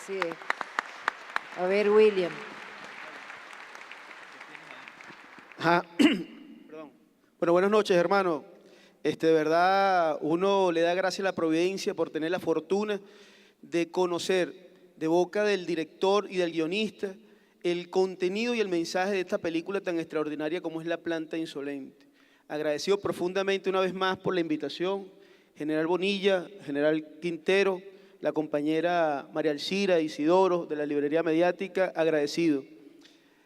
Así es. A ver, William. Ajá. Perdón. Bueno, buenas noches, hermano. De verdad, uno le da gracias a la providencia por tener la fortuna de conocer de boca del director y del guionista el contenido y el mensaje de esta película tan extraordinaria como es La Planta Insolente. Agradecido profundamente una vez más por la invitación, General Bonilla, General Quintero, la compañera María Alcira Isidoro de la Librería Mediática, agradecido.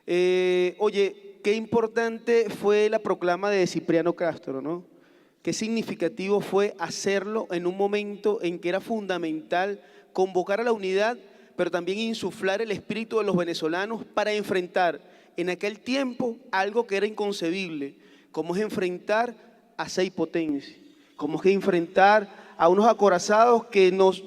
Oye, qué importante fue la proclama de Cipriano Castro, ¿no? Qué significativo fue hacerlo en un momento en que era fundamental convocar a la unidad, pero también insuflar el espíritu de los venezolanos para enfrentar en aquel tiempo algo que era inconcebible, como es enfrentar a seis potencias, como es enfrentar a unos acorazados que nos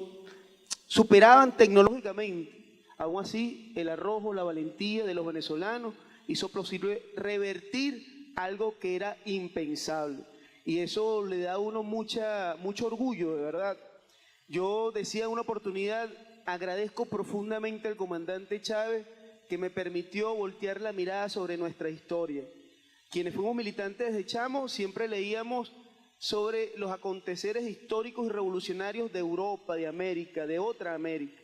superaban tecnológicamente. Aún así, el arrojo, la valentía de los venezolanos hizo posible revertir algo que era impensable. Y eso le da a uno mucho orgullo, de verdad. Yo decía en una oportunidad, agradezco profundamente al comandante Chávez que me permitió voltear la mirada sobre nuestra historia. Quienes fuimos militantes desde chamo siempre leíamos sobre los aconteceres históricos y revolucionarios de Europa, de América, de otra América.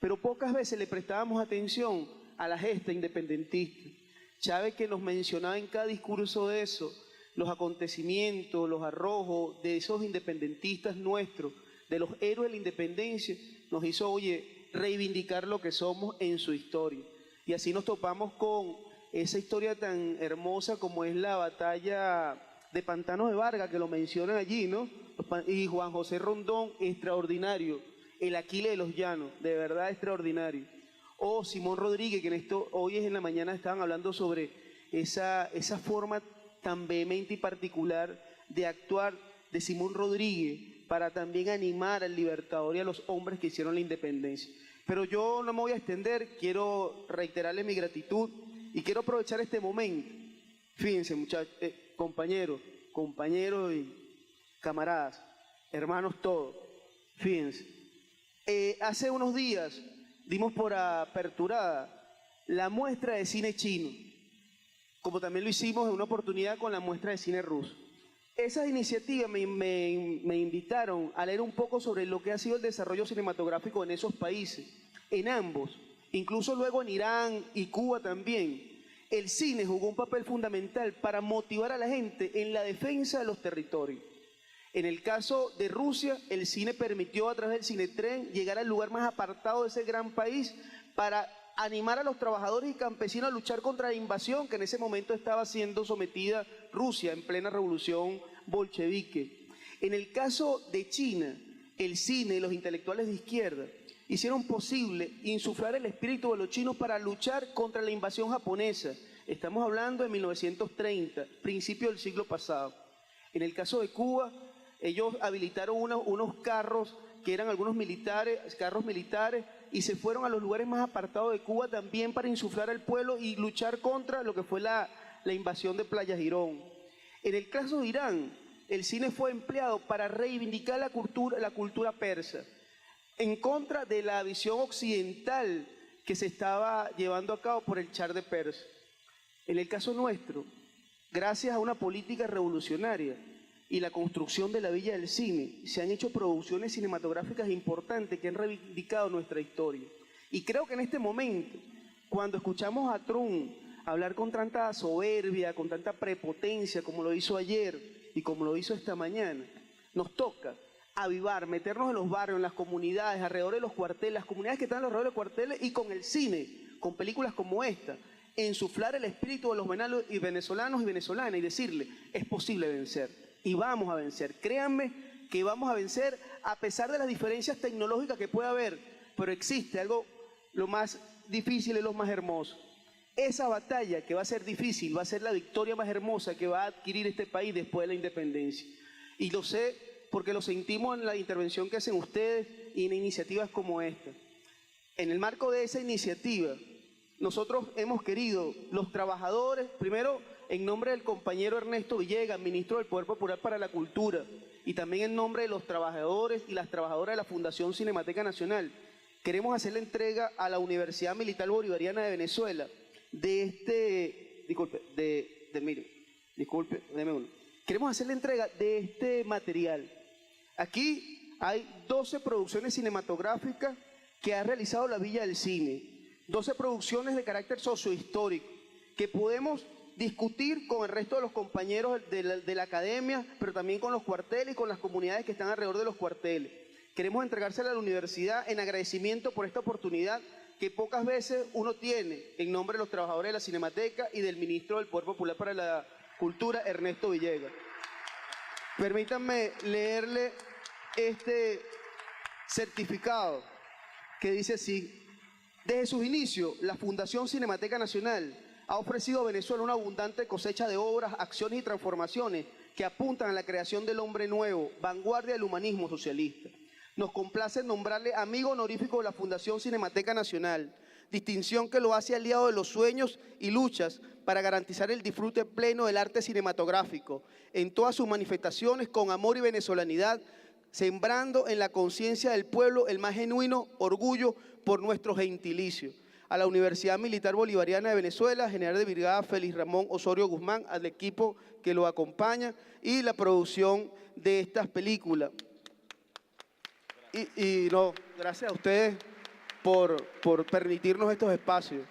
Pero pocas veces le prestábamos atención a la gesta independentista. Chávez, que nos mencionaba en cada discurso de eso, los acontecimientos, los arrojos de esos independentistas nuestros, de los héroes de la independencia, nos hizo, oye, reivindicar lo que somos en su historia. Y así nos topamos con esa historia tan hermosa como es la batalla de Pantanos de Vargas, que lo mencionan allí, ¿no? Y Juan José Rondón, extraordinario, el Aquiles de los Llanos, de verdad extraordinario. O Simón Rodríguez, que hoy en la mañana estaban hablando sobre esa forma tan vehemente y particular de actuar de Simón Rodríguez para también animar al Libertador y a los hombres que hicieron la independencia. Pero yo no me voy a extender, quiero reiterarles mi gratitud y quiero aprovechar este momento. Fíjense, muchachos, compañeros y camaradas, hermanos todos, fíjense. Hace unos días dimos por aperturada la muestra de cine chino, como también lo hicimos en una oportunidad con la muestra de cine ruso. Esas iniciativas me invitaron a leer un poco sobre lo que ha sido el desarrollo cinematográfico en esos países, en ambos, incluso luego en Irán y Cuba también. El cine jugó un papel fundamental para motivar a la gente en la defensa de los territorios. En el caso de Rusia, el cine permitió a través del Cinetren llegar al lugar más apartado de ese gran país para animar a los trabajadores y campesinos a luchar contra la invasión que en ese momento estaba siendo sometida Rusia en plena revolución bolchevique. En el caso de China, el cine y los intelectuales de izquierda hicieron posible insuflar el espíritu de los chinos para luchar contra la invasión japonesa. Estamos hablando de 1930, principio del siglo pasado. En el caso de Cuba, ellos habilitaron unos carros que eran algunos carros militares, y se fueron a los lugares más apartados de Cuba también para insuflar al pueblo y luchar contra lo que fue la invasión de Playa Girón. En el caso de Irán, el cine fue empleado para reivindicar la cultura persa, en contra de la visión occidental que se estaba llevando a cabo por el Shah de Persia. En el caso nuestro, gracias a una política revolucionaria y la construcción de la Villa del Cine, se han hecho producciones cinematográficas importantes que han reivindicado nuestra historia. Y creo que en este momento, cuando escuchamos a Trump hablar con tanta soberbia, con tanta prepotencia, como lo hizo ayer y como lo hizo esta mañana, nos toca avivar, meternos en los barrios, en las comunidades, alrededor de los cuarteles, las comunidades que están alrededor de los cuarteles, y con el cine, con películas como esta, ensuflar el espíritu de los venezolanos y venezolanas y decirle, es posible vencer. Y vamos a vencer, créanme que vamos a vencer a pesar de las diferencias tecnológicas que pueda haber, pero existe algo, lo más difícil y lo más hermoso. Esa batalla que va a ser difícil, va a ser la victoria más hermosa que va a adquirir este país después de la independencia. Y lo sé porque lo sentimos en la intervención que hacen ustedes y en iniciativas como esta. En el marco de esa iniciativa, nosotros hemos querido, los trabajadores, primero, en nombre del compañero Ernesto Villegas, ministro del Poder Popular para la Cultura, y también en nombre de los trabajadores y las trabajadoras de la Fundación Cinemateca Nacional, queremos hacer la entrega a la Universidad Militar Bolivariana de Venezuela de este, disculpe, deme uno. Queremos hacer la entrega de este material. Aquí hay 12 producciones cinematográficas que ha realizado la Villa del Cine, 12 producciones de carácter sociohistórico que podemos discutir con el resto de los compañeros de la academia, pero también con los cuarteles y con las comunidades que están alrededor de los cuarteles. Queremos entregársela a la universidad en agradecimiento por esta oportunidad que pocas veces uno tiene en nombre de los trabajadores de la Cinemateca y del ministro del Poder Popular para la Cultura, Ernesto Villegas. Permítanme leerle este certificado que dice así: desde sus inicios, la Fundación Cinemateca Nacional ha ofrecido a Venezuela una abundante cosecha de obras, acciones y transformaciones que apuntan a la creación del hombre nuevo, vanguardia del humanismo socialista. Nos complace nombrarle amigo honorífico de la Fundación Cinemateca Nacional, distinción que lo hace aliado de los sueños y luchas para garantizar el disfrute pleno del arte cinematográfico en todas sus manifestaciones con amor y venezolanidad, sembrando en la conciencia del pueblo el más genuino orgullo por nuestro gentilicio. A la Universidad Militar Bolivariana de Venezuela, General de Brigada Félix Ramón Osorio Guzmán, al equipo que lo acompaña y la producción de estas películas. Gracias a ustedes por permitirnos estos espacios.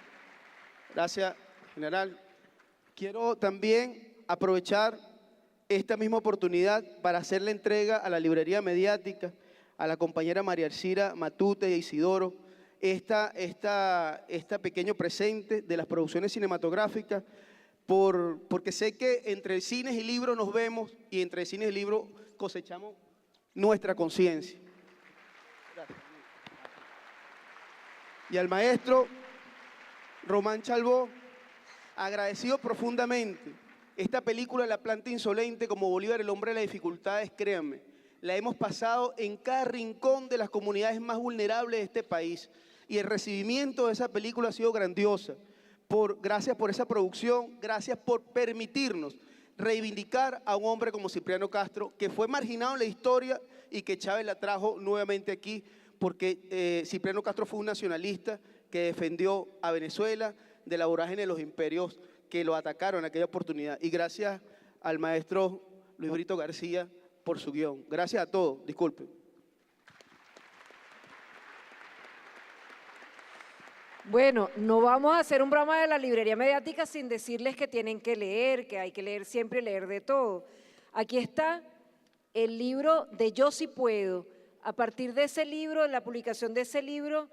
Gracias, General. Quiero también aprovechar esta misma oportunidad para hacer la entrega a la librería mediática, a la compañera María Alcira Matute y a Isidoro, esta pequeño presente de las producciones cinematográficas, porque sé que entre cines y libros nos vemos y entre cines y libros cosechamos nuestra conciencia. Y al maestro Román Chalbaud, agradecido profundamente. Esta película, La planta insolente, como Bolívar, el hombre de las dificultades, créanme, la hemos pasado en cada rincón de las comunidades más vulnerables de este país. Y el recibimiento de esa película ha sido grandiosa. Gracias por esa producción, gracias por permitirnos reivindicar a un hombre como Cipriano Castro, que fue marginado en la historia y que Chávez la trajo nuevamente aquí, porque Cipriano Castro fue un nacionalista que defendió a Venezuela de la vorágine de los imperios que lo atacaron en aquella oportunidad. Y gracias al maestro Luis Brito García por su guión. Gracias a todos. Disculpen. Bueno, no vamos a hacer un programa de la librería mediática sin decirles que tienen que leer, que hay que leer siempre, leer de todo. Aquí está el libro de Yo sí puedo. A partir de ese libro, la publicación de ese libro,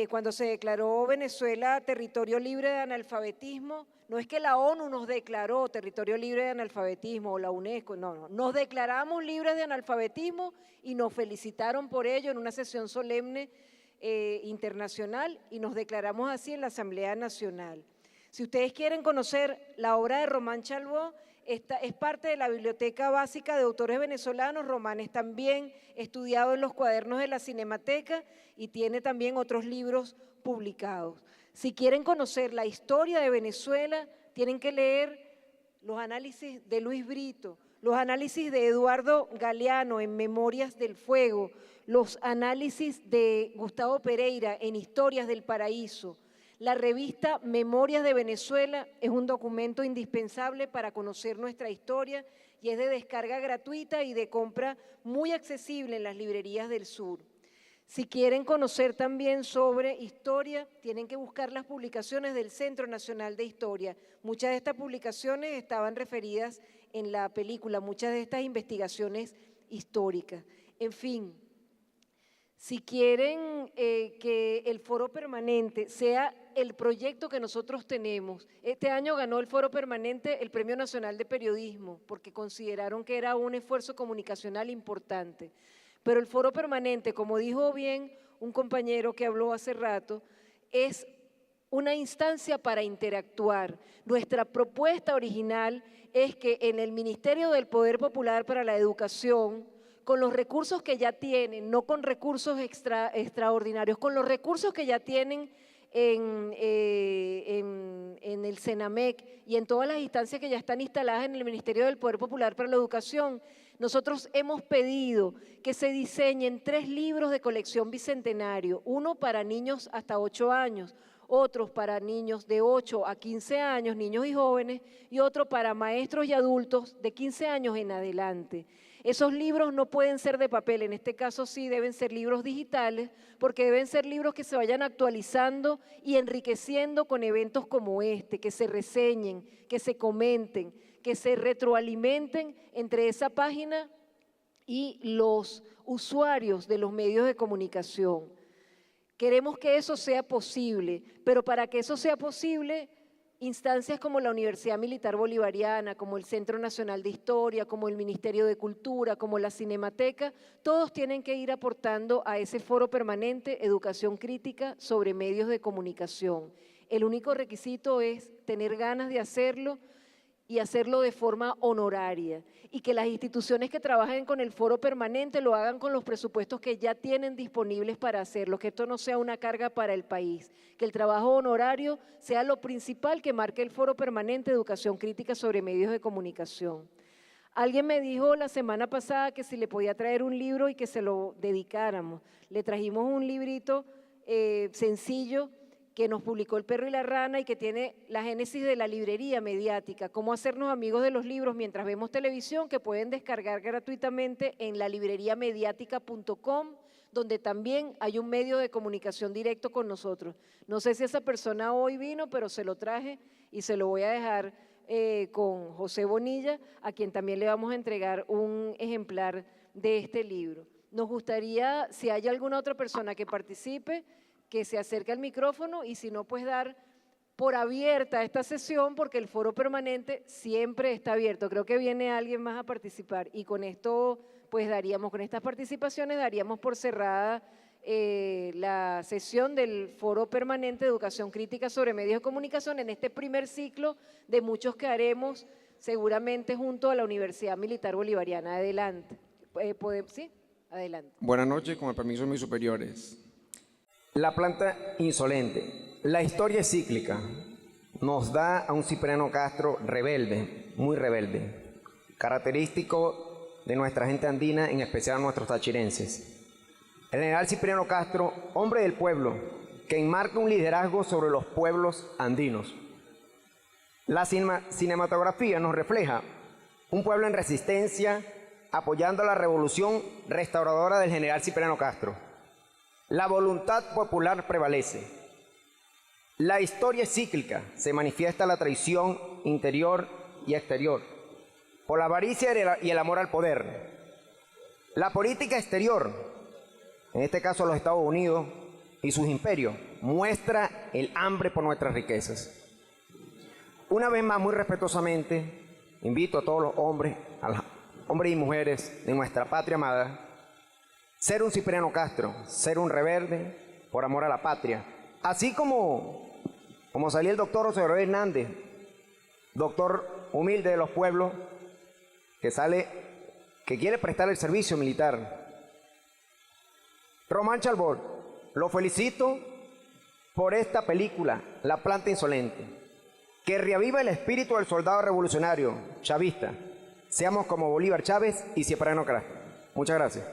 cuando se declaró Venezuela territorio libre de analfabetismo, no es que la ONU nos declaró territorio libre de analfabetismo o la UNESCO, no, nos declaramos libres de analfabetismo y nos felicitaron por ello en una sesión solemne internacional y nos declaramos así en la Asamblea Nacional. Si ustedes quieren conocer la obra de Román Chalbaud, esta es parte de la Biblioteca Básica de Autores Venezolanos. Román es también estudiado en los cuadernos de la Cinemateca y tiene también otros libros publicados. Si quieren conocer la historia de Venezuela, tienen que leer los análisis de Luis Brito, los análisis de Eduardo Galeano en Memorias del Fuego, los análisis de Gustavo Pereira en Historias del Paraíso. La revista Memorias de Venezuela es un documento indispensable para conocer nuestra historia y es de descarga gratuita y de compra muy accesible en las librerías del sur. Si quieren conocer también sobre historia, tienen que buscar las publicaciones del Centro Nacional de Historia. Muchas de estas publicaciones estaban referidas en la película, muchas de estas investigaciones históricas. En fin, si quieren que el foro permanente sea el proyecto que nosotros tenemos, este año ganó el foro permanente el Premio Nacional de Periodismo, porque consideraron que era un esfuerzo comunicacional importante. Pero el foro permanente, como dijo bien un compañero que habló hace rato, es una instancia para interactuar. Nuestra propuesta original es que en el Ministerio del Poder Popular para la Educación, con los recursos que ya tienen, no con recursos extraordinarios, con los recursos que ya tienen en el CENAMEC y en todas las instancias que ya están instaladas en el Ministerio del Poder Popular para la Educación, Nosotros hemos pedido que se diseñen 3 libros de colección bicentenario, uno para niños hasta 8 años, otros para niños de 8 a 15 años, niños y jóvenes, y otro para maestros y adultos de 15 años en adelante. Esos libros no pueden ser de papel, en este caso sí deben ser libros digitales, porque deben ser libros que se vayan actualizando y enriqueciendo con eventos como este, que se reseñen, que se comenten, que se retroalimenten entre esa página y los usuarios de los medios de comunicación. Queremos que eso sea posible, pero para que eso sea posible, instancias como la Universidad Militar Bolivariana, como el Centro Nacional de Historia, como el Ministerio de Cultura, como la Cinemateca, todos tienen que ir aportando a ese foro permanente educación crítica sobre medios de comunicación. El único requisito es tener ganas de hacerlo y hacerlo de forma honoraria, y que las instituciones que trabajen con el foro permanente lo hagan con los presupuestos que ya tienen disponibles para hacerlo, que esto no sea una carga para el país, que el trabajo honorario sea lo principal que marque el foro permanente de educación crítica sobre medios de comunicación. Alguien me dijo la semana pasada que si le podía traer un libro y que se lo dedicáramos. Le trajimos un librito sencillo que nos publicó El Perro y la Rana y que tiene la génesis de la librería mediática, cómo hacernos amigos de los libros mientras vemos televisión, que pueden descargar gratuitamente en la libreriamediática.com, donde también hay un medio de comunicación directo con nosotros. No sé si esa persona hoy vino, pero se lo traje y se lo voy a dejar con José Bonilla, a quien también le vamos a entregar un ejemplar de este libro. Nos gustaría, si hay alguna otra persona que participe, que se acerque al micrófono, y si no, pues dar por abierta esta sesión, porque el foro permanente siempre está abierto. Creo que viene alguien más a participar, y con esto, pues con estas participaciones daríamos por cerrada la sesión del foro permanente de educación crítica sobre medios de comunicación en este primer ciclo de muchos que haremos seguramente junto a la Universidad Militar Bolivariana. Adelante. ¿Sí? Adelante. Buenas noches, con el permiso de mis superiores. La planta insolente. La historia es cíclica. Nos da a un Cipriano Castro rebelde, muy rebelde, característico de nuestra gente andina, en especial nuestros tachirenses. El general Cipriano Castro, hombre del pueblo, que enmarca un liderazgo sobre los pueblos andinos. La cinematografía nos refleja un pueblo en resistencia, apoyando la revolución restauradora del general Cipriano Castro. La voluntad popular prevalece. La historia es cíclica, se manifiesta la traición interior y exterior, por la avaricia y el amor al poder. La política exterior, en este caso los Estados Unidos y sus imperios, muestra el hambre por nuestras riquezas. Una vez más, muy respetuosamente, invito a todos los hombres, a los hombres y mujeres de nuestra patria amada, ser un Cipriano Castro, ser un rebelde por amor a la patria. Así como salía el doctor José Gabriel Hernández, doctor humilde de los pueblos, que quiere prestar el servicio militar. Román Chalbot, lo felicito por esta película, La planta insolente, que reaviva el espíritu del soldado revolucionario chavista. Seamos como Bolívar Chávez y Cipriano Castro. Muchas gracias.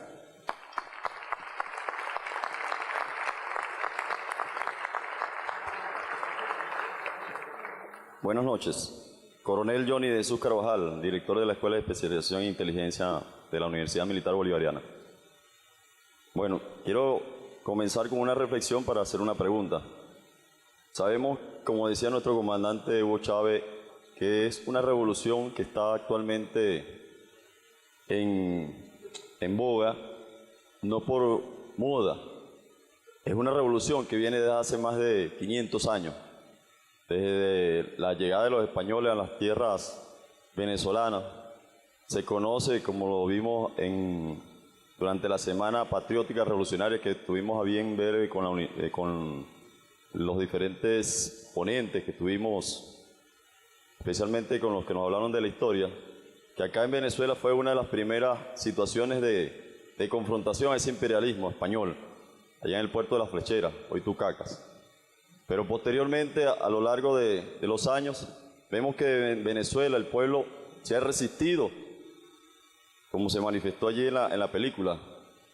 Buenas noches. Coronel Johnny de Jesús Carvajal, director de la Escuela de Especialización en Inteligencia de la Universidad Militar Bolivariana. Bueno, quiero comenzar con una reflexión para hacer una pregunta. Sabemos, como decía nuestro comandante Hugo Chávez, que es una revolución que está actualmente en boga, no por moda. Es una revolución que viene desde hace más de 500 años. Desde la llegada de los españoles a las tierras venezolanas, se conoce, como lo vimos durante la Semana Patriótica Revolucionaria que tuvimos a bien ver con los diferentes ponentes que tuvimos, especialmente con los que nos hablaron de la historia, que acá en Venezuela fue una de las primeras situaciones de confrontación a ese imperialismo español, allá en el puerto de la Flechera, hoy Tucacas. Pero posteriormente, a lo largo de los años, vemos que en Venezuela el pueblo se ha resistido como se manifestó allí en la película.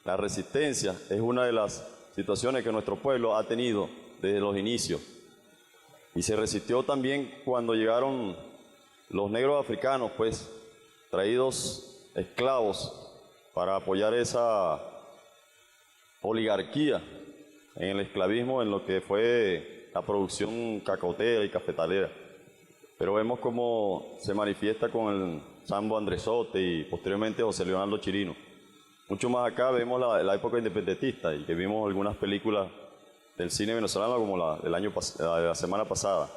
La resistencia es una de las situaciones que nuestro pueblo ha tenido desde los inicios. Y se resistió también cuando llegaron los negros africanos, pues, traídos esclavos para apoyar esa oligarquía en el esclavismo, en lo que fue la producción cacautera y cafetalera. Pero vemos cómo se manifiesta con el Sambo Andresote y posteriormente José Leonardo Chirino. Mucho más acá vemos la época independentista y que vimos algunas películas del cine venezolano como la de la semana pasada.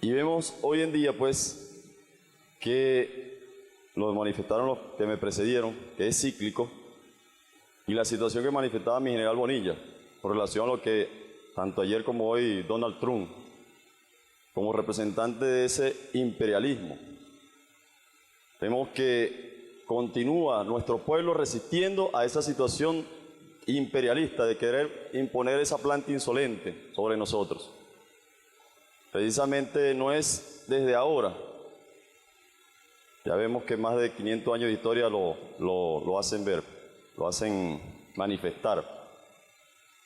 Y vemos hoy en día, pues, que lo manifestaron los que me precedieron, que es cíclico, y la situación que manifestaba mi general Bonilla, con relación a lo que tanto ayer como hoy Donald Trump, como representante de ese imperialismo. Vemos que continúa nuestro pueblo resistiendo a esa situación imperialista de querer imponer esa planta insolente sobre nosotros. Precisamente no es desde ahora. Ya vemos que más de 500 años de historia lo hacen ver, lo hacen manifestar.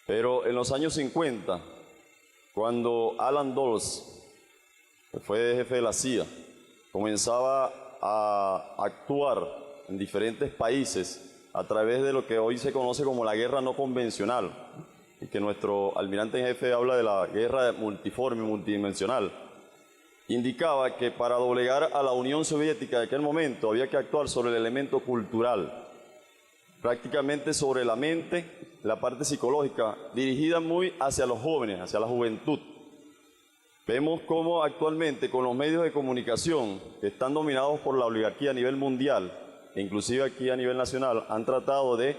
Pero en los años 50, cuando Alan Dulles, que fue jefe de la CIA, comenzaba a actuar en diferentes países a través de lo que hoy se conoce como la guerra no convencional, y que nuestro almirante en jefe habla de la guerra multiforme, multidimensional, indicaba que para doblegar a la Unión Soviética de aquel momento había que actuar sobre el elemento cultural, prácticamente sobre la mente, la parte psicológica, dirigida muy hacia los jóvenes, hacia la juventud. Vemos cómo actualmente con los medios de comunicación que están dominados por la oligarquía a nivel mundial, e inclusive aquí a nivel nacional, han tratado de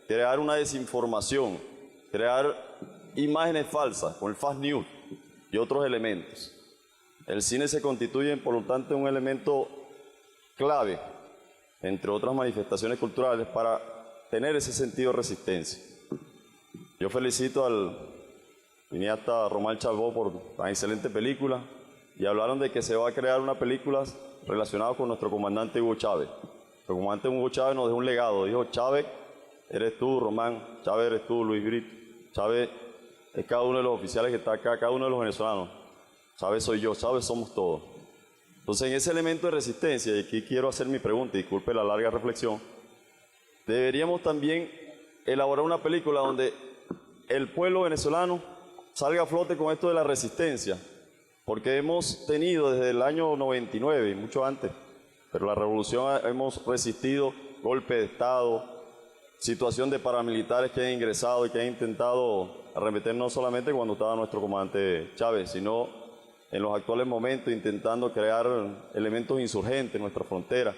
crear una desinformación, crear imágenes falsas con el fake news y otros elementos. El cine se constituye, por lo tanto, un elemento clave, entre otras manifestaciones culturales, para tener ese sentido de resistencia. Yo felicito al cineasta Román Chalbaud por tan excelente película, y hablaron de que se va a crear una película relacionada con nuestro comandante Hugo Chávez. El comandante Hugo Chávez nos dejó un legado, dijo: Chávez eres tú, Román, Chávez eres tú, Luis Brito, Chávez es cada uno de los oficiales que está acá, cada uno de los venezolanos, Chávez soy yo, Chávez somos todos. Entonces, en ese elemento de resistencia, y aquí quiero hacer mi pregunta, disculpe la larga reflexión, deberíamos también elaborar una película donde el pueblo venezolano salga a flote con esto de la resistencia, porque hemos tenido desde el año 99 y mucho antes, pero la revolución hemos resistido golpe de Estado, situación de paramilitares que han ingresado y que han intentado arremeter no solamente cuando estaba nuestro comandante Chávez, sino en los actuales momentos intentando crear elementos insurgentes en nuestra frontera.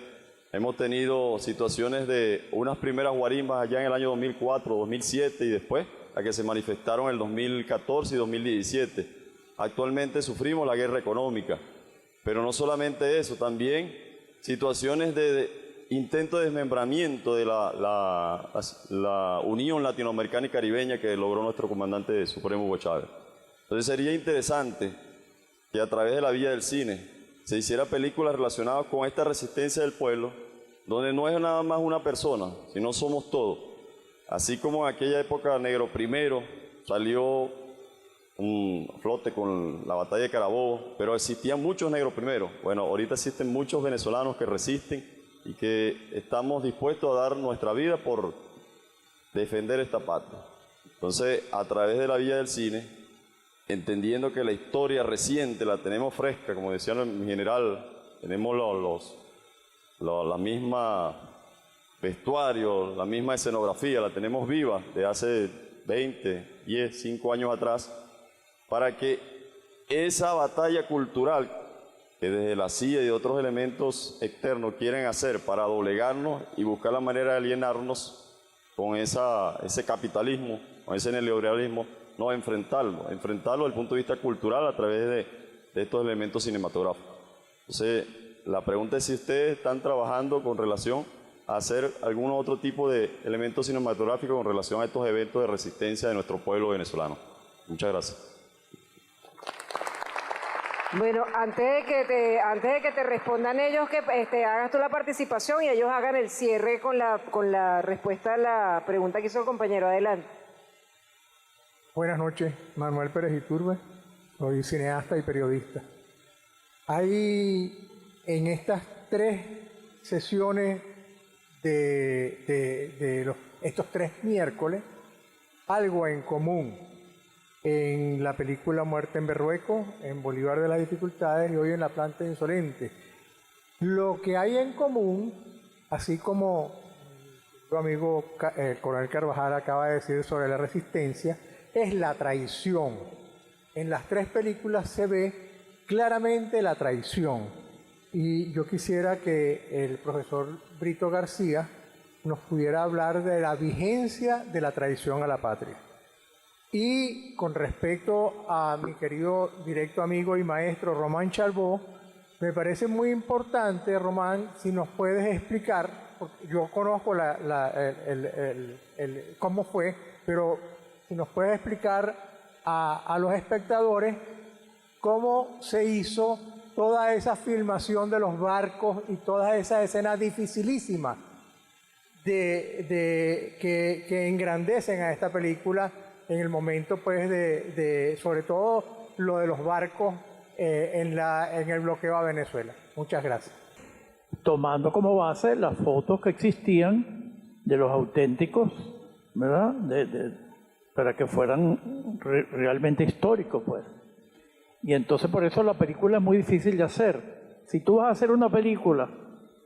Hemos tenido situaciones de unas primeras guarimbas allá en el año 2004, 2007 y después, las que se manifestaron en el 2014 y 2017. Actualmente sufrimos la guerra económica, pero no solamente eso, también situaciones de intento de desmembramiento de la Unión Latinoamericana y Caribeña que logró nuestro comandante supremo Hugo Chávez. Entonces sería interesante que a través de la vía del cine se hiciera películas relacionadas con esta resistencia del pueblo, donde no es nada más una persona, sino somos todos. Así como en aquella época Negro Primero salió un flote con la batalla de Carabobo, pero existían muchos Negros Primero. Bueno, ahorita existen muchos venezolanos que resisten y que estamos dispuestos a dar nuestra vida por defender esta patria. Entonces, a través de la vía del cine, entendiendo que la historia reciente la tenemos fresca, como decía mi general, tenemos la misma vestuario, la misma escenografía, la tenemos viva de hace 20, 10, 5 años atrás, para que esa batalla cultural que desde la CIA y otros elementos externos quieren hacer para doblegarnos y buscar la manera de alienarnos con ese capitalismo, con ese neoliberalismo, no enfrentarlo desde el punto de vista cultural a través de estos elementos cinematográficos. Entonces, la pregunta es si ustedes están trabajando con relación a hacer algún otro tipo de elementos cinematográficos con relación a estos eventos de resistencia de nuestro pueblo venezolano. Muchas gracias. Bueno, antes de que te respondan ellos, que hagas tú la participación y ellos hagan el cierre con la respuesta a la pregunta que hizo el compañero. Adelante. Buenas noches, Manuel Pérez Iturbe, soy cineasta y periodista. Hay en estas 3 sesiones de estos 3 miércoles algo en común. En la película Muerte en Berruecos, en Bolívar de las Dificultades y hoy en La Planta Insolente. Lo que hay en común, así como tu amigo el coronel Carvajal acaba de decir sobre la resistencia, es la traición. En las 3 películas se ve claramente la traición. Y yo quisiera que el profesor Brito García nos pudiera hablar de la vigencia de la traición a la patria. Y con respecto a mi querido directo amigo y maestro Román Charbó, me parece muy importante, Román, si nos puedes explicar, porque yo conozco cómo fue, pero si nos puedes explicar a los espectadores cómo se hizo toda esa filmación de los barcos y todas esas escenas dificilísimas que engrandecen a esta película en el momento, pues, sobre todo lo de los barcos en el bloqueo a Venezuela. Muchas gracias. Tomando como base las fotos que existían de los auténticos, ¿verdad? Para que fueran realmente históricos, pues. Y entonces por eso la película es muy difícil de hacer. Si tú vas a hacer una película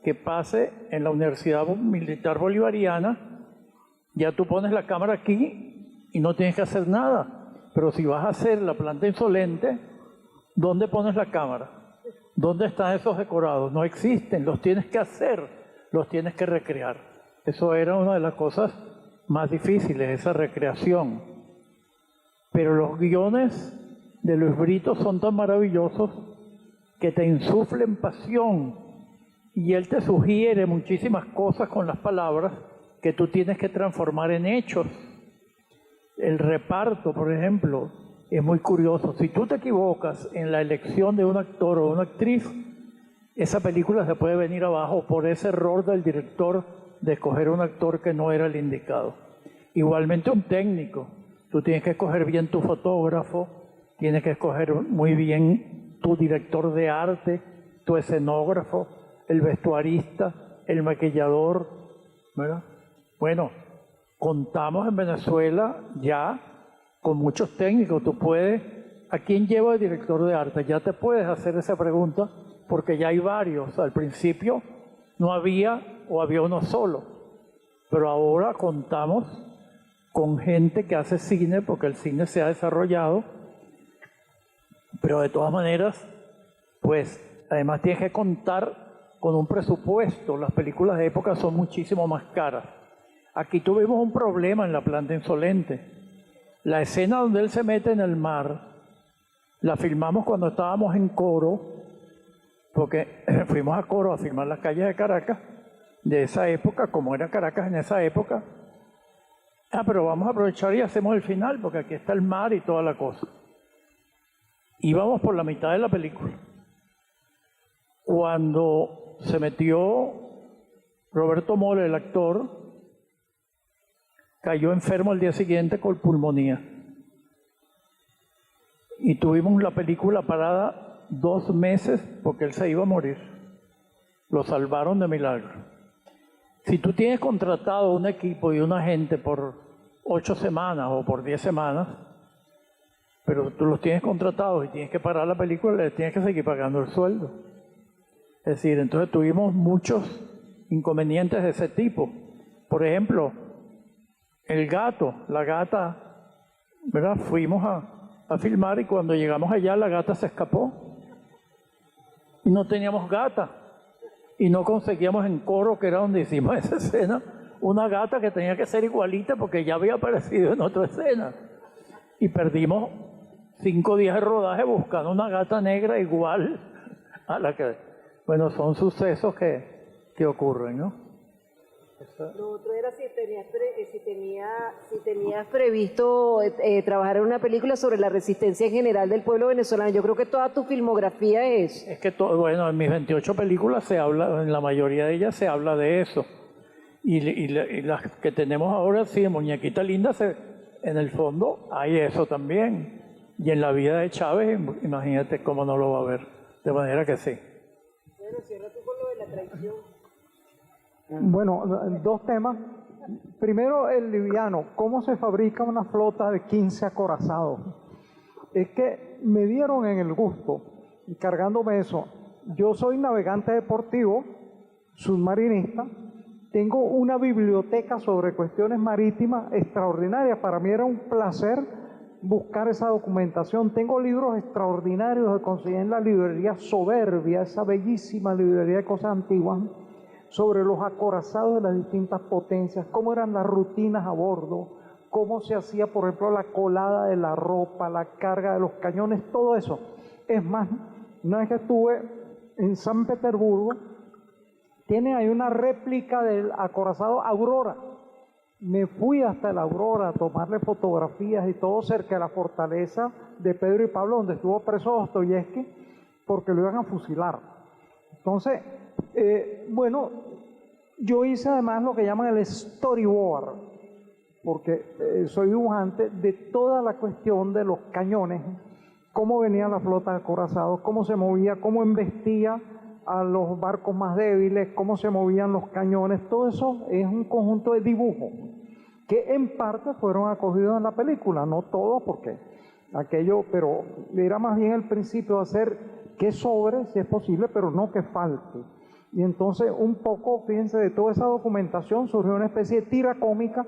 que pase en la Universidad Militar Bolivariana, ya tú pones la cámara aquí y no tienes que hacer nada. Pero si vas a hacer La Planta Insolente, ¿dónde pones la cámara? ¿Dónde están esos decorados? No existen, los tienes que hacer, los tienes que recrear. Eso era una de las cosas más difíciles, esa recreación. Pero los guiones de Luis Brito son tan maravillosos que te insuflen pasión y él te sugiere muchísimas cosas con las palabras que tú tienes que transformar en hechos. El reparto, por ejemplo, es muy curioso. Si tú te equivocas en la elección de un actor o una actriz, esa película se puede venir abajo por ese error del director de escoger un actor que no era el indicado. Igualmente un técnico. Tú tienes que escoger bien tu fotógrafo, tienes que escoger muy bien tu director de arte, tu escenógrafo, el vestuarista, el maquillador, ¿verdad? Bueno, contamos en Venezuela ya con muchos técnicos. Tú puedes, ¿a quién lleva el director de arte? Ya te puedes hacer esa pregunta porque ya hay varios. Al principio no había o había uno solo, pero ahora contamos con gente que hace cine porque el cine se ha desarrollado, pero de todas maneras, pues además tienes que contar con un presupuesto. Las películas de época son muchísimo más caras. Aquí tuvimos un problema en La Planta Insolente. La escena donde él se mete en el mar, la filmamos cuando estábamos en Coro, porque fuimos a Coro a filmar las calles de Caracas, de esa época, como era Caracas en esa época. Pero vamos a aprovechar y hacemos el final, porque aquí está el mar y toda la cosa. Íbamos por la mitad de la película. Cuando se metió Roberto Mole, el actor, cayó enfermo al día siguiente con pulmonía. Y tuvimos la película parada 2 meses porque él se iba a morir. Lo salvaron de milagro. Si tú tienes contratado un equipo y una gente por 8 semanas o por 10 semanas, pero tú los tienes contratados y tienes que parar la película, le tienes que seguir pagando el sueldo. Es decir, entonces tuvimos muchos inconvenientes de ese tipo. Por ejemplo, el gato, la gata, ¿verdad? Fuimos a filmar y cuando llegamos allá la gata se escapó. Y no teníamos gata. Y no conseguíamos en Coro, que era donde hicimos esa escena, una gata que tenía que ser igualita porque ya había aparecido en otra escena. Y perdimos 5 días de rodaje buscando una gata negra igual a la que... Bueno, son sucesos que ocurren, ¿no? Lo otro era si tenías previsto trabajar en una película sobre la resistencia en general del pueblo venezolano. Yo creo que toda tu filmografía es... Es que, bueno, en mis 28 películas se habla, en la mayoría de ellas se habla de eso. Y las que tenemos ahora, sí, en Muñequita Linda, en el fondo hay eso también. Y en la vida de Chávez, imagínate cómo no lo va a ver. De manera que sí. Bueno, cierra tú con lo de la traición. Bueno, dos temas. Primero, el liviano. ¿Cómo se fabrica una flota de 15 acorazados? Es que me dieron en el gusto, y cargándome eso. Yo soy navegante deportivo, submarinista. Tengo una biblioteca sobre cuestiones marítimas extraordinaria. Para mí era un placer buscar esa documentación. Tengo libros extraordinarios que conseguí en la librería Soberbia, esa bellísima librería de cosas antiguas, sobre los acorazados de las distintas potencias, cómo eran las rutinas a bordo, cómo se hacía, por ejemplo, la colada de la ropa, la carga de los cañones, todo eso. Es más, una vez que estuve en San Petersburgo, tiene ahí una réplica del acorazado Aurora. Me fui hasta la Aurora a tomarle fotografías y todo cerca de la fortaleza de Pedro y Pablo, donde estuvo preso Dostoyevsky, porque lo iban a fusilar. Entonces, bueno, yo hice además lo que llaman el storyboard, porque soy dibujante de toda la cuestión de los cañones, cómo venía la flota de acorazados, cómo se movía, cómo embestía a los barcos más débiles, cómo se movían los cañones. Todo eso es un conjunto de dibujos que en parte fueron acogidos en la película, no todo, porque aquello, pero era más bien el principio de hacer que sobre, si es posible, pero no que falte. Y entonces un poco, fíjense, de toda esa documentación surgió una especie de tira cómica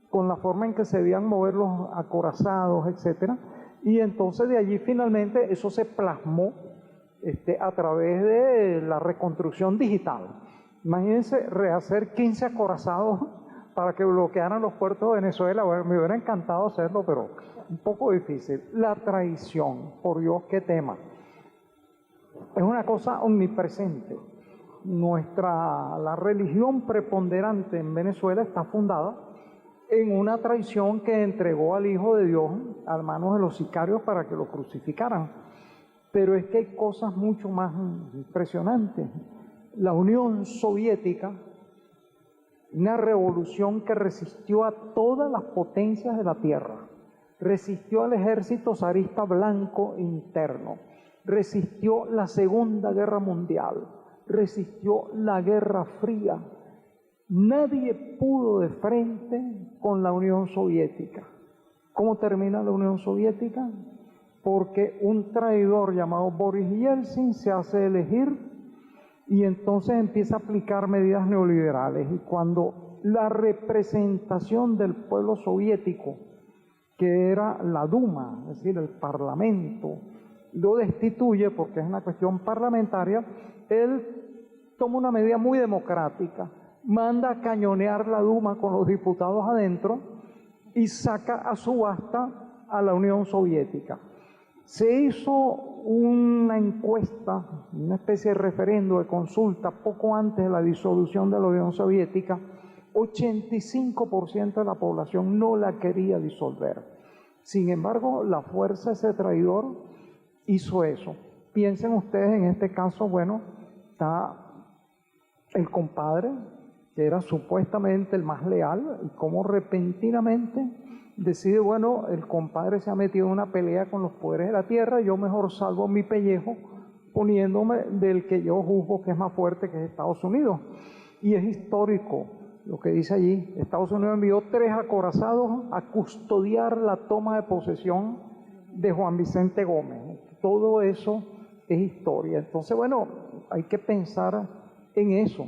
con la forma en que se debían mover los acorazados, etcétera. Y entonces de allí finalmente eso se plasmó a través de la reconstrucción digital. Imagínense rehacer 15 acorazados para que bloquearan los puertos de Venezuela. Bueno, me hubiera encantado hacerlo, pero un poco difícil. La traición, por Dios, qué tema. Es una cosa omnipresente. La religión preponderante en Venezuela está fundada en una traición que entregó al Hijo de Dios a manos de los sicarios para que lo crucificaran. Pero es que hay cosas mucho más impresionantes. La Unión Soviética, una revolución que resistió a todas las potencias de la Tierra, resistió al ejército zarista blanco interno, resistió la Segunda Guerra Mundial, resistió la Guerra Fría. Nadie pudo de frente con la Unión Soviética. ¿Cómo termina la Unión Soviética? Porque un traidor llamado Boris Yeltsin se hace elegir y entonces empieza a aplicar medidas neoliberales. Y cuando la representación del pueblo soviético, que era la Duma, es decir, el Parlamento, lo destituye porque es una cuestión parlamentaria, él toma una medida muy democrática, manda a cañonear la Duma con los diputados adentro y saca a subasta a la Unión Soviética. Se hizo una encuesta, una especie de referendo de consulta poco antes de la disolución de la Unión Soviética. 85% de la población no la quería disolver. Sin embargo, la fuerza de ese traidor hizo eso. Piensen ustedes en este caso, bueno, está el compadre, que era supuestamente el más leal, y cómo repentinamente decide, bueno, el compadre se ha metido en una pelea con los poderes de la tierra, yo mejor salvo mi pellejo poniéndome del que yo juzgo que es más fuerte, que es Estados Unidos. Y es histórico lo que dice allí. Estados Unidos envió 3 acorazados a custodiar la toma de posesión de Juan Vicente Gómez. Todo eso es historia. Entonces, bueno, hay que pensar en eso.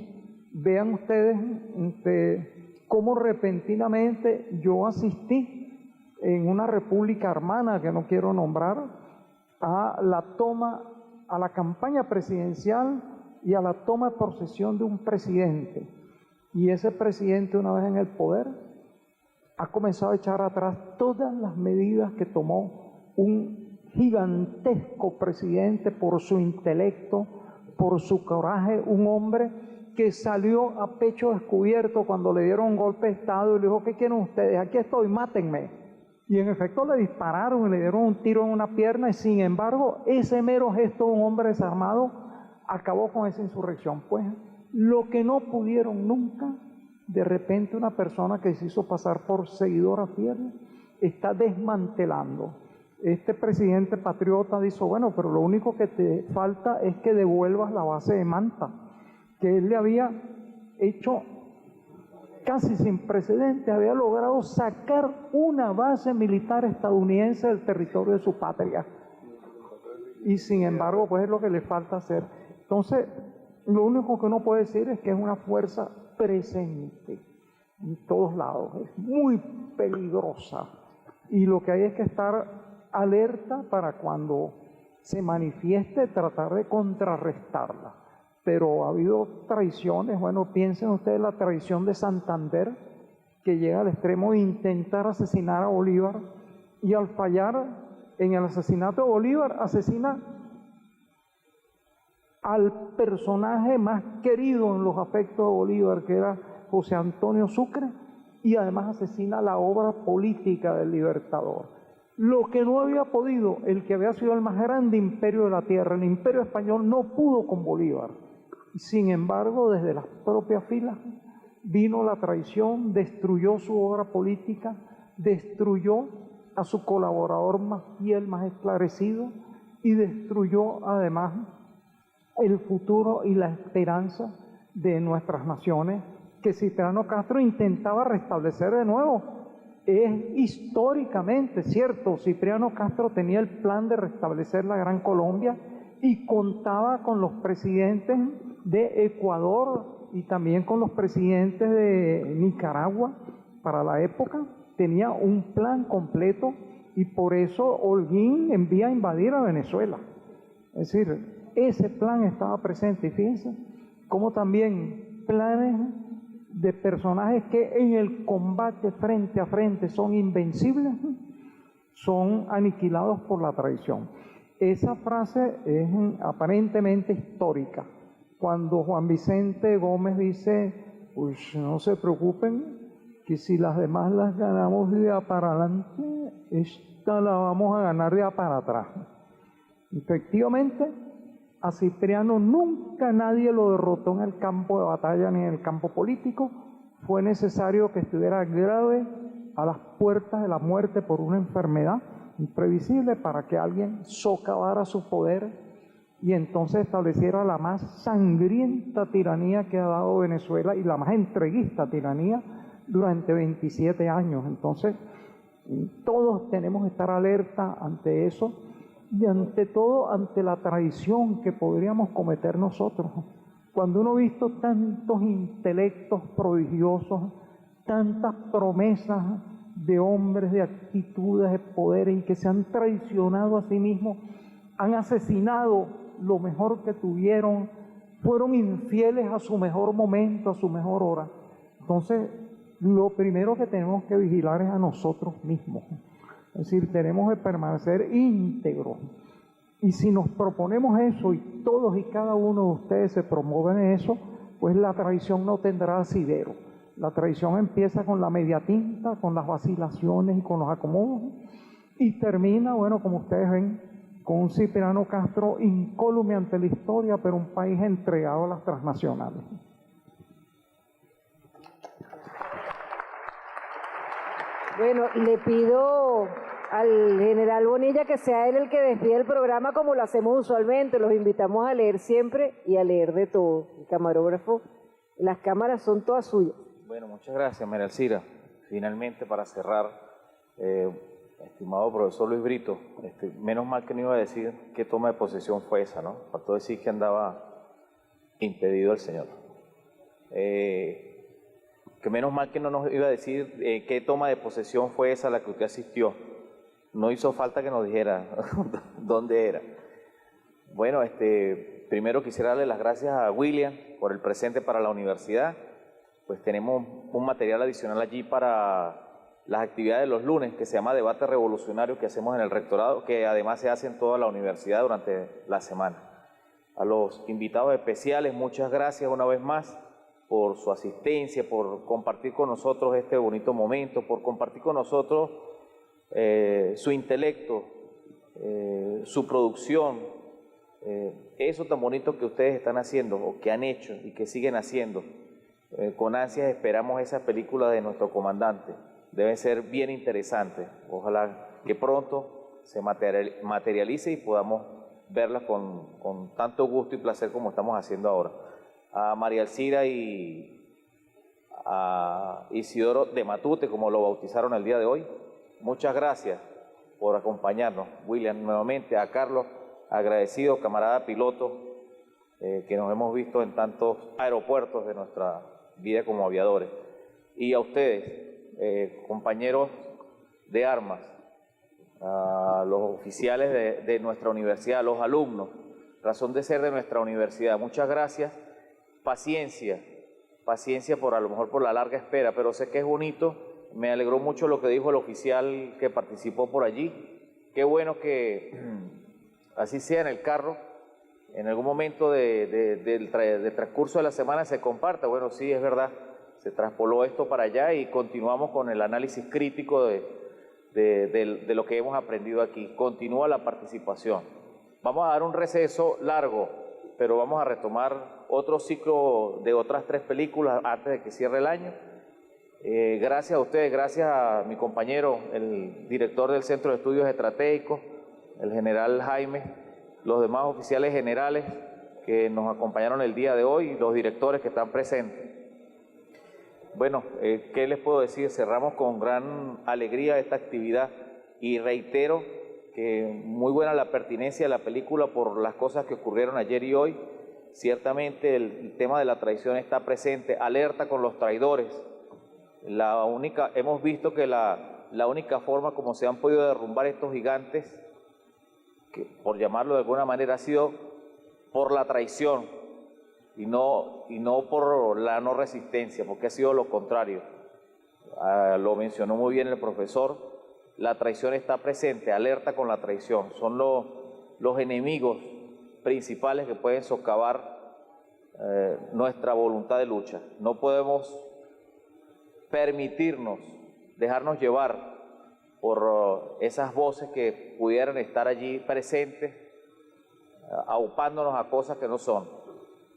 Vean ustedes cómo repentinamente yo asistí en una república hermana que no quiero nombrar a la campaña presidencial y a la toma de posesión de un presidente. Y ese presidente, una vez en el poder, ha comenzado a echar atrás todas las medidas que tomó un gigantesco presidente por su intelecto, por su coraje, un hombre que salió a pecho descubierto cuando le dieron un golpe de Estado y le dijo, ¿qué quieren ustedes? Aquí estoy, mátenme. Y en efecto le dispararon y le dieron un tiro en una pierna y sin embargo ese mero gesto de un hombre desarmado acabó con esa insurrección. Pues lo que no pudieron nunca, de repente una persona que se hizo pasar por seguidora fiel está desmantelando. Este presidente patriota dice, bueno, pero lo único que te falta es que devuelvas la base de Manta, que él le había hecho casi sin precedentes, había logrado sacar una base militar estadounidense del territorio de su patria. Y sin embargo, pues es lo que le falta hacer. Entonces, lo único que uno puede decir es que es una fuerza presente en todos lados, es muy peligrosa. Y lo que hay es que estar alerta para cuando se manifieste, tratar de contrarrestarla. Pero ha habido traiciones, bueno, piensen ustedes la traición de Santander, que llega al extremo de intentar asesinar a Bolívar, y al fallar en el asesinato de Bolívar, asesina al personaje más querido en los afectos de Bolívar, que era José Antonio Sucre, y además asesina la obra política del Libertador. Lo que no había podido, el que había sido el más grande imperio de la tierra, el imperio español, no pudo con Bolívar. Sin embargo, desde las propias filas vino la traición, destruyó su obra política, destruyó a su colaborador más fiel, más esclarecido, y destruyó además el futuro y la esperanza de nuestras naciones, que Cipriano Castro intentaba restablecer de nuevo. Es históricamente cierto, Cipriano Castro tenía el plan de restablecer la Gran Colombia y contaba con los presidentes de Ecuador y también con los presidentes de Nicaragua para la época. Tenía un plan completo y por eso Holguín envía a invadir a Venezuela. Es decir, ese plan estaba presente y fíjense cómo también planes de personajes que en el combate frente a frente son invencibles, son aniquilados por la traición. Esa frase es aparentemente histórica. Cuando Juan Vicente Gómez dice, pues no se preocupen, que si las demás las ganamos de a para adelante, esta la vamos a ganar de a para atrás. Efectivamente, a Cipriano nunca nadie lo derrotó en el campo de batalla ni en el campo político. Fue necesario que estuviera grave a las puertas de la muerte por una enfermedad imprevisible para que alguien socavara su poder y entonces estableciera la más sangrienta tiranía que ha dado Venezuela y la más entreguista tiranía durante 27 años. Entonces, todos tenemos que estar alerta ante eso y ante todo ante la traición que podríamos cometer nosotros. Cuando uno ha visto tantos intelectos prodigiosos, tantas promesas de hombres, de actitudes, de poderes y que se han traicionado a sí mismos, han asesinado lo mejor que tuvieron, fueron infieles a su mejor momento, a su mejor hora. Entonces, lo primero que tenemos que vigilar es a nosotros mismos. Es decir, tenemos que permanecer íntegros. Y si nos proponemos eso y todos y cada uno de ustedes se promueven en eso, pues la traición no tendrá asidero. La traición empieza con la media tinta, con las vacilaciones y con los acomodos y termina, bueno, como ustedes ven, con un Cipriano Castro incólume ante la historia, pero un país entregado a las transnacionales. Bueno, le pido al general Bonilla que sea él el que despide el programa como lo hacemos usualmente. Los invitamos a leer siempre y a leer de todo. El camarógrafo, las cámaras son todas suyas. Bueno, muchas gracias, María Alcira. Finalmente, para cerrar, estimado profesor Luis Brito, menos mal que no iba a decir qué toma de posesión fue esa, ¿no? Faltó decir que andaba impedido el señor. Que menos mal que no nos iba a decir qué toma de posesión fue esa a la que usted asistió. No hizo falta que nos dijera dónde era. Bueno, primero quisiera darle las gracias a William por el presente para la universidad. Pues tenemos un material adicional allí para las actividades de los lunes que se llama Debate Revolucionario que hacemos en el rectorado, que además se hace en toda la universidad durante la semana. A los invitados especiales, muchas gracias una vez más. por su asistencia, por compartir con nosotros este bonito momento, por compartir con nosotros su intelecto, su producción, eso tan bonito que ustedes están haciendo o que han hecho y que siguen haciendo. Con ansias esperamos esa película de nuestro comandante. Debe ser bien interesante. Ojalá que pronto se materialice y podamos verla con tanto gusto y placer como estamos haciendo ahora. A María Alcira y a Isidoro de Matute, como lo bautizaron el día de hoy, muchas gracias por acompañarnos. William, nuevamente a Carlos, agradecido, camarada piloto, que nos hemos visto en tantos aeropuertos de nuestra vida como aviadores. Y a ustedes, compañeros de armas, a los oficiales de nuestra universidad, a los alumnos, razón de ser de nuestra universidad, muchas gracias. Paciencia por a lo mejor por la larga espera, pero sé que es bonito. Me alegró mucho lo que dijo el oficial que participó por allí. Qué bueno que así sea en el carro, en algún momento del transcurso de la semana se comparta. Bueno, sí, es verdad, se traspoló esto para allá y continuamos con el análisis crítico de lo que hemos aprendido aquí. Continúa la participación. Vamos a dar un receso largo, pero vamos a retomar otro ciclo de otras 3 películas antes de que cierre el año. Gracias a ustedes, gracias a mi compañero, el director del Centro de Estudios Estratégicos, el general Jaime, los demás oficiales generales que nos acompañaron el día de hoy y los directores que están presentes. Bueno, ¿qué les puedo decir? Cerramos con gran alegría esta actividad y reitero que muy buena la pertinencia de la película por las cosas que ocurrieron ayer y hoy. Ciertamente el tema de la traición está presente, alerta con los traidores. Hemos visto que la única forma como se han podido derrumbar estos gigantes, que, por llamarlo de alguna manera, ha sido por la traición y no por la no resistencia, porque ha sido lo contrario. Lo mencionó muy bien el profesor, la traición está presente, alerta con la traición. Son los enemigos principales que pueden socavar nuestra voluntad de lucha. No podemos permitirnos dejarnos llevar por esas voces que pudieran estar allí presentes, aupándonos a cosas que no son.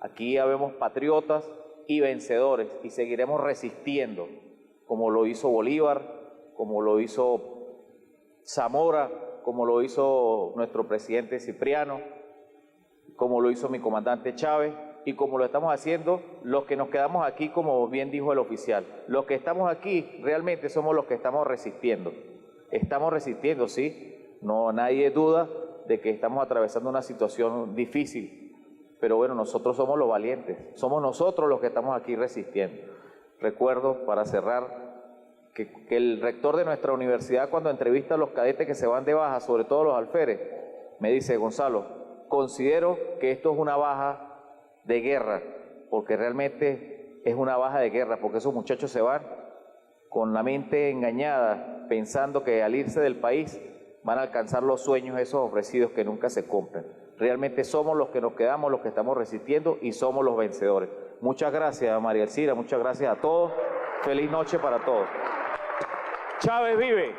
Aquí habemos patriotas y vencedores y seguiremos resistiendo, como lo hizo Bolívar, como lo hizo Zamora, como lo hizo nuestro presidente Cipriano, como lo hizo mi comandante Chávez y como lo estamos haciendo los que nos quedamos aquí, como bien dijo el oficial. Los que estamos aquí realmente somos los que estamos resistiendo. Estamos resistiendo, sí, no, nadie duda de que estamos atravesando una situación difícil, pero bueno, nosotros somos los valientes, somos nosotros los que estamos aquí resistiendo. Recuerdo, para cerrar, que el rector de nuestra universidad, cuando entrevista a los cadetes que se van de baja, sobre todo los alférez, me dice: Gonzalo, considero que esto es una baja de guerra, porque realmente es una baja de guerra, porque esos muchachos se van con la mente engañada, pensando que al irse del país van a alcanzar los sueños esos ofrecidos que nunca se cumplen. Realmente somos los que nos quedamos, los que estamos resistiendo y somos los vencedores. Muchas gracias, María Alcira, muchas gracias a todos. Feliz noche para todos. Chávez vive.